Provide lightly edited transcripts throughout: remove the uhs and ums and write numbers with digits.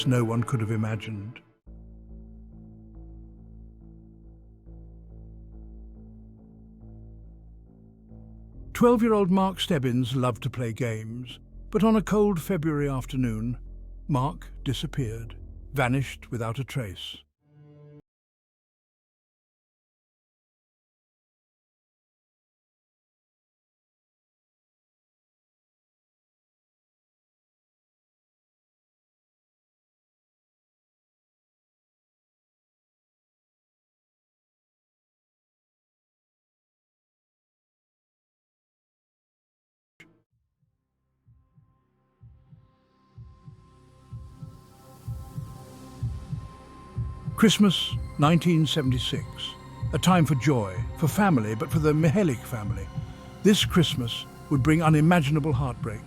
no one could have imagined. "12-year-old Mark Stebbins loved to play games, but on a cold February afternoon, Mark disappeared, vanished without a trace. Christmas, 1976. A time for joy, for family, but for the Mihelich family. This Christmas would bring unimaginable heartbreak.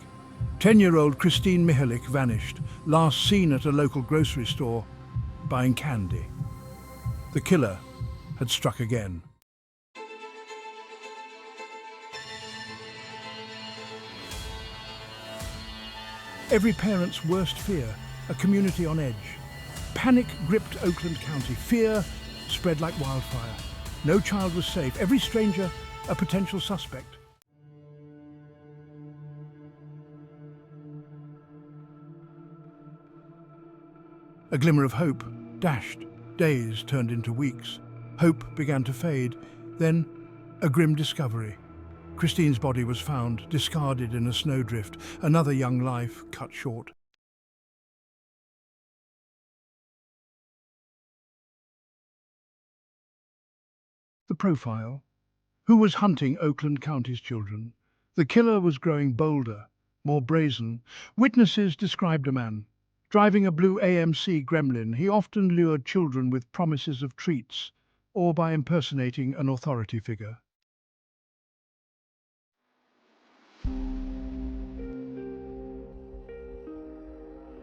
10-year-old Kristine Mihelich vanished, last seen at a local grocery store, buying candy. The killer had struck again. Every parent's worst fear, a community on edge. Panic gripped Oakland County. Fear spread like wildfire. No child was safe. Every stranger, a potential suspect. A glimmer of hope dashed. Days turned into weeks. Hope began to fade. Then, a grim discovery. Kristine's body was found, discarded in a snowdrift. Another young life cut short. The profile. Who was hunting Oakland County's children? The killer was growing bolder, more brazen. Witnesses described a man. Driving a blue AMC Gremlin, he often lured children with promises of treats, or by impersonating an authority figure.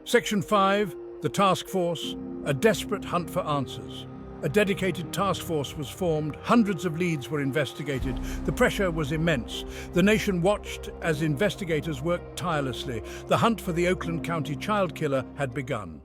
Section 5, the Task Force, a desperate hunt for answers. A dedicated task force was formed, hundreds of leads were investigated. The pressure was immense. The nation watched as investigators worked tirelessly. The hunt for the Oakland County Child Killer had begun.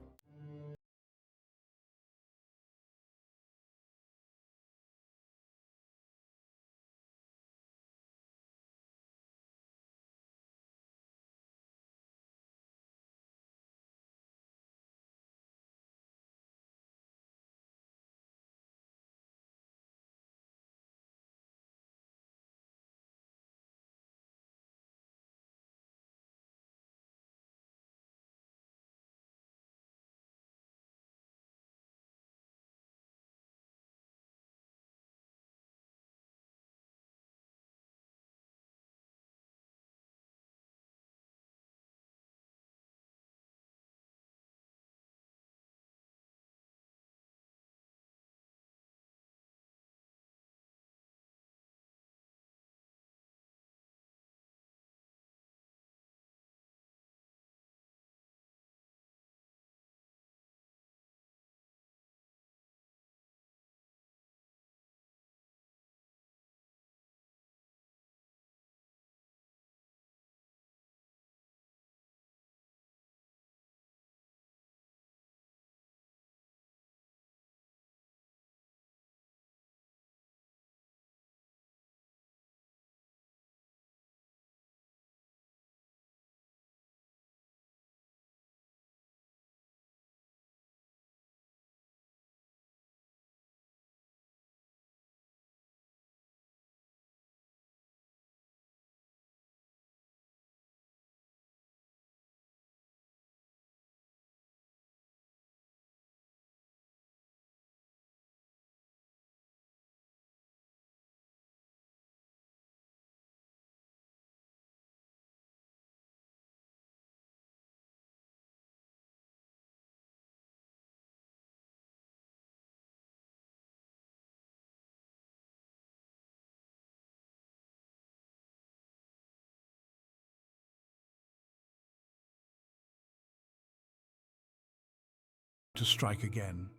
To strike again.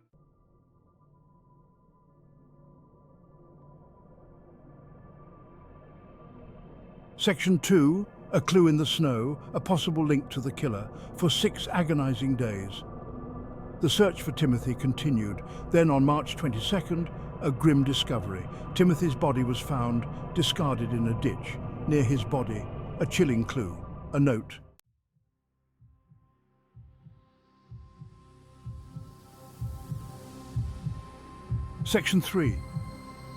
Section 2, a clue in the snow, a possible link to the killer, for 6 agonizing days. The search for Timothy continued. Then on March 22nd, a grim discovery. Timothy's body was found, discarded in a ditch. Near his body, a chilling clue, a note. Section 3.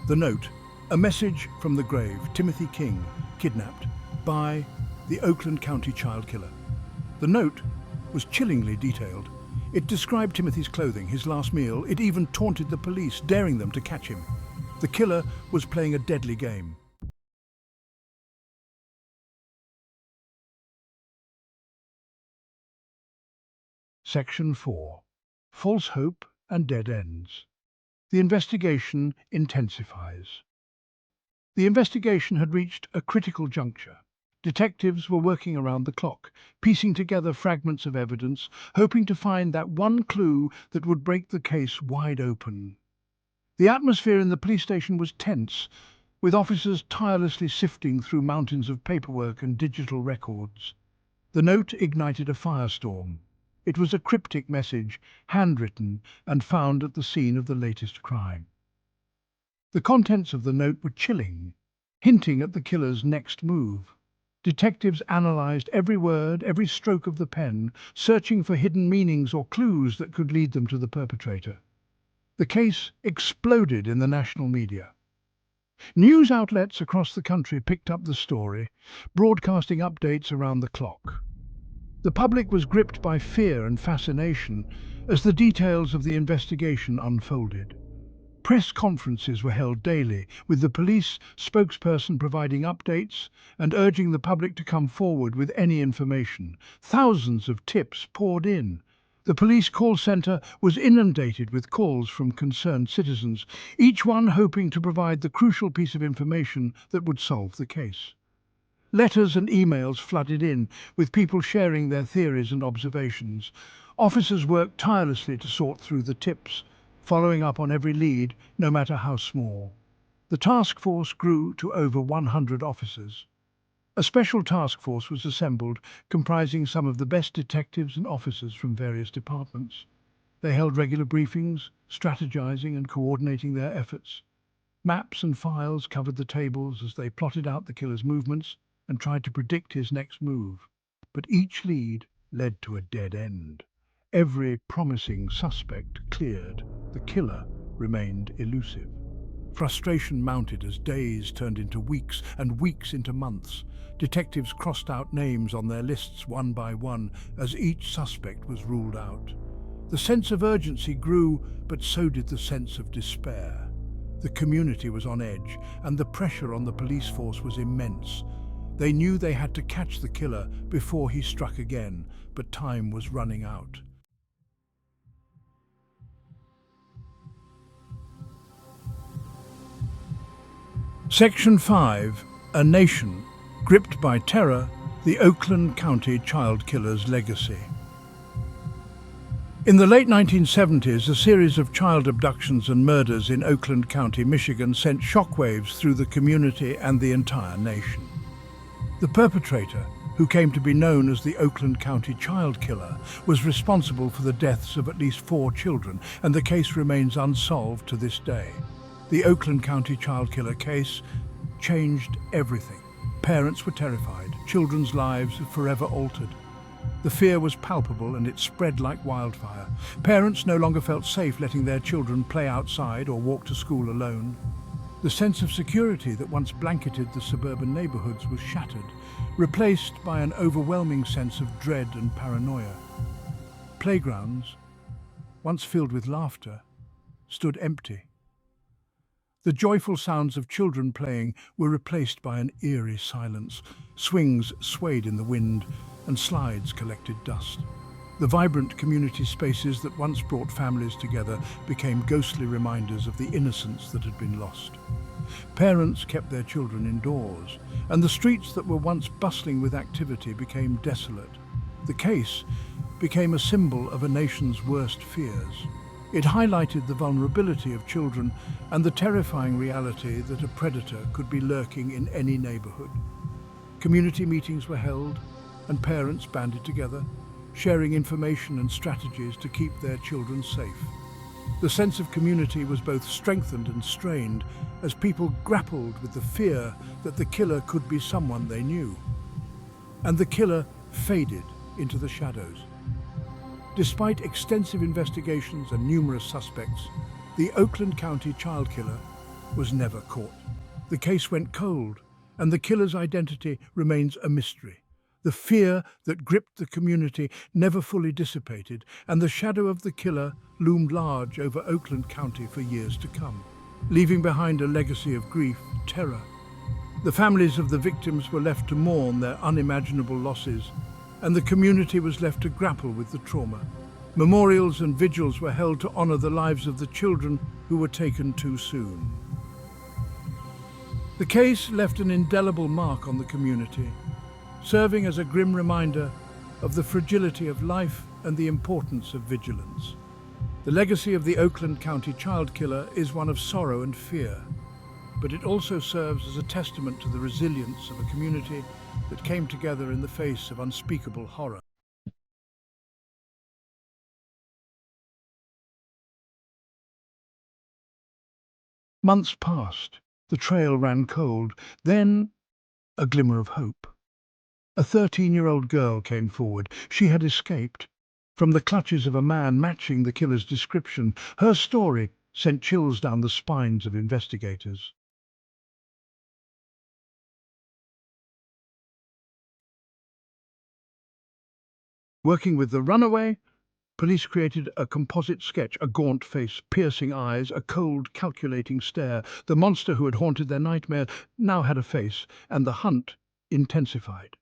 The note. A message from the grave. Timothy King, kidnapped by the Oakland County Child Killer. The note was chillingly detailed. It described Timothy's clothing, his last meal. It even taunted the police, daring them to catch him. The killer was playing a deadly game. Section 4. False hope and dead ends. The investigation intensifies. The investigation had reached a critical juncture. Detectives were working around the clock, piecing together fragments of evidence, hoping to find that one clue that would break the case wide open. The atmosphere in the police station was tense, with officers tirelessly sifting through mountains of paperwork and digital records. The note ignited a firestorm. It was a cryptic message, handwritten and found at the scene of the latest crime. The contents of the note were chilling, hinting at the killer's next move. Detectives analyzed every word, every stroke of the pen, searching for hidden meanings or clues that could lead them to the perpetrator. The case exploded in the national media. News outlets across the country picked up the story, broadcasting updates around the clock. The public was gripped by fear and fascination as the details of the investigation unfolded. Press conferences were held daily, with the police spokesperson providing updates and urging the public to come forward with any information. Thousands of tips poured in. The police call centre was inundated with calls from concerned citizens, each one hoping to provide the crucial piece of information that would solve the case. Letters and emails flooded in, with people sharing their theories and observations. Officers worked tirelessly to sort through the tips, following up on every lead, no matter how small. The task force grew to over 100 officers. A special task force was assembled, comprising some of the best detectives and officers from various departments. They held regular briefings, strategizing and coordinating their efforts. Maps and files covered the tables as they plotted out the killer's movements and tried to predict his next move. But each lead led to a dead end. Every promising suspect cleared. The killer remained elusive. Frustration mounted as days turned into weeks and weeks into months. Detectives crossed out names on their lists one by one as each suspect was ruled out. The sense of urgency grew, but so did the sense of despair. The community was on edge, and the pressure on the police force was immense. They knew they had to catch the killer before he struck again, but time was running out. Section 5. A nation gripped by terror, the Oakland County Child Killer's legacy. In the late 1970s, a series of child abductions and murders in Oakland County, Michigan sent shockwaves through the community and the entire nation. The perpetrator, who came to be known as the Oakland County Child Killer, was responsible for the deaths of at least 4 children, and the case remains unsolved to this day. The Oakland County Child Killer case changed everything. Parents were terrified, children's lives were forever altered. The fear was palpable and it spread like wildfire. Parents no longer felt safe letting their children play outside or walk to school alone. The sense of security that once blanketed the suburban neighborhoods was shattered, replaced by an overwhelming sense of dread and paranoia. Playgrounds, once filled with laughter, stood empty. The joyful sounds of children playing were replaced by an eerie silence. Swings swayed in the wind, and slides collected dust. The vibrant community spaces that once brought families together became ghostly reminders of the innocence that had been lost. Parents kept their children indoors, and the streets that were once bustling with activity became desolate. The case became a symbol of a nation's worst fears. It highlighted the vulnerability of children and the terrifying reality that a predator could be lurking in any neighborhood. Community meetings were held, and parents banded together, sharing information and strategies to keep their children safe. The sense of community was both strengthened and strained as people grappled with the fear that the killer could be someone they knew. And the killer faded into the shadows. Despite extensive investigations and numerous suspects, the Oakland County Child Killer was never caught. The case went cold, and the killer's identity remains a mystery. The fear that gripped the community never fully dissipated, and the shadow of the killer loomed large over Oakland County for years to come, leaving behind a legacy of grief, terror. The families of the victims were left to mourn their unimaginable losses, and the community was left to grapple with the trauma. Memorials and vigils were held to honor the lives of the children who were taken too soon. The case left an indelible mark on the community, serving as a grim reminder of the fragility of life and the importance of vigilance. The legacy of the Oakland County Child Killer is one of sorrow and fear, but it also serves as a testament to the resilience of a community that came together in the face of unspeakable horror. Months passed. The trail ran cold. Then, a glimmer of hope. A 13-year-old girl came forward. She had escaped from the clutches of a man matching the killer's description. Her story sent chills down the spines of investigators. Working with the runaway, police created a composite sketch: a gaunt face, piercing eyes, a cold, calculating stare. The monster who had haunted their nightmare now had a face, and the hunt intensified.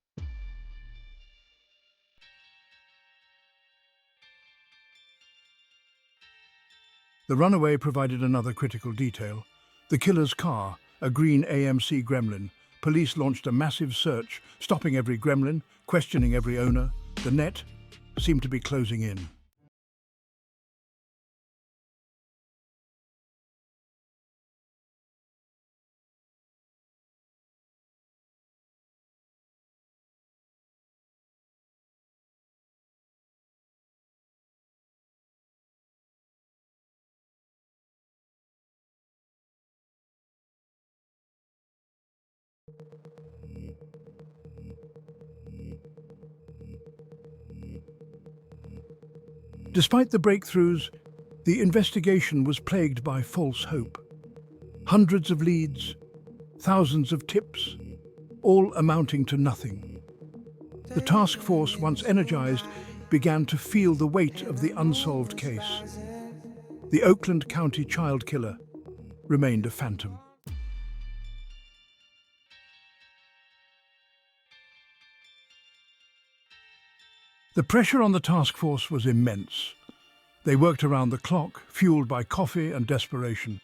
The runaway provided another critical detail: the killer's car, a green AMC Gremlin. Police launched a massive search, stopping every Gremlin, questioning every owner. The net seemed to be closing in. Despite the breakthroughs, the investigation was plagued by false hope. Hundreds of leads, thousands of tips, all amounting to nothing. The task force, once energized, began to feel the weight of the unsolved case. The Oakland County Child Killer remained a phantom. The pressure on the task force was immense. They worked around the clock, fueled by coffee and desperation.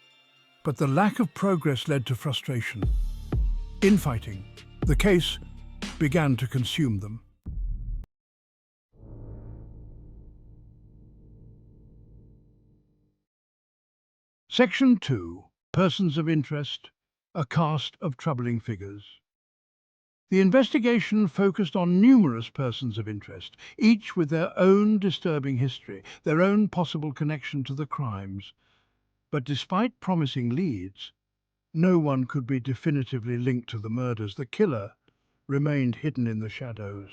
But the lack of progress led to frustration. Infighting, the case, began to consume them. Section 2. Persons of Interest, a cast of troubling figures. The investigation focused on numerous persons of interest, each with their own disturbing history, their own possible connection to the crimes. But despite promising leads, no one could be definitively linked to the murders. The killer remained hidden in the shadows.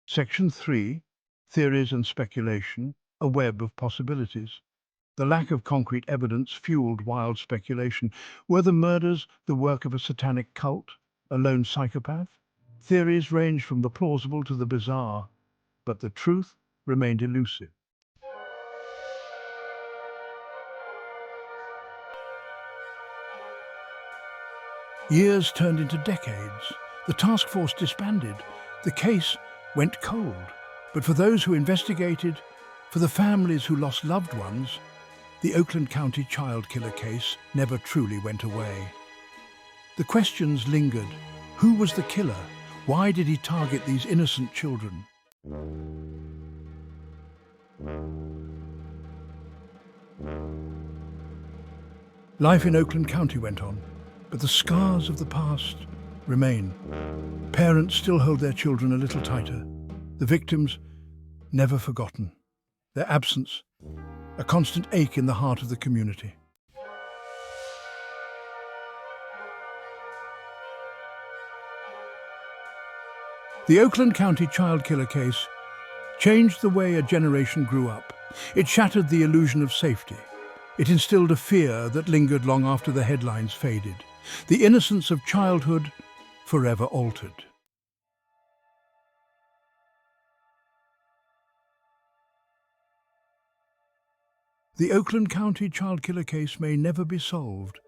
Section 3. Theories and speculation, a web of possibilities. The lack of concrete evidence fueled wild speculation. Were the murders the work of a satanic cult, a lone psychopath? Theories ranged from the plausible to the bizarre, but the truth remained elusive. Years turned into decades. The task force disbanded. The case went cold. But for those who investigated, for the families who lost loved ones, the Oakland County Child Killer case never truly went away. The questions lingered. Who was the killer? Why did he target these innocent children? Life in Oakland County went on, but the scars of the past remain. Parents still hold their children a little tighter. The victims, never forgotten. Their absence, a constant ache in the heart of the community. The Oakland County Child Killer case changed the way a generation grew up. It shattered the illusion of safety. It instilled a fear that lingered long after the headlines faded. The innocence of childhood forever altered. The Oakland County Child Killer case may never be solved,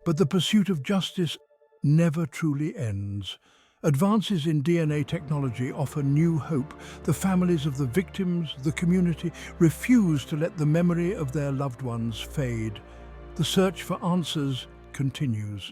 but the pursuit of justice never truly ends. Advances in DNA technology offer new hope. The families of the victims, the community, refuse to let the memory of their loved ones fade. The search for answers continues.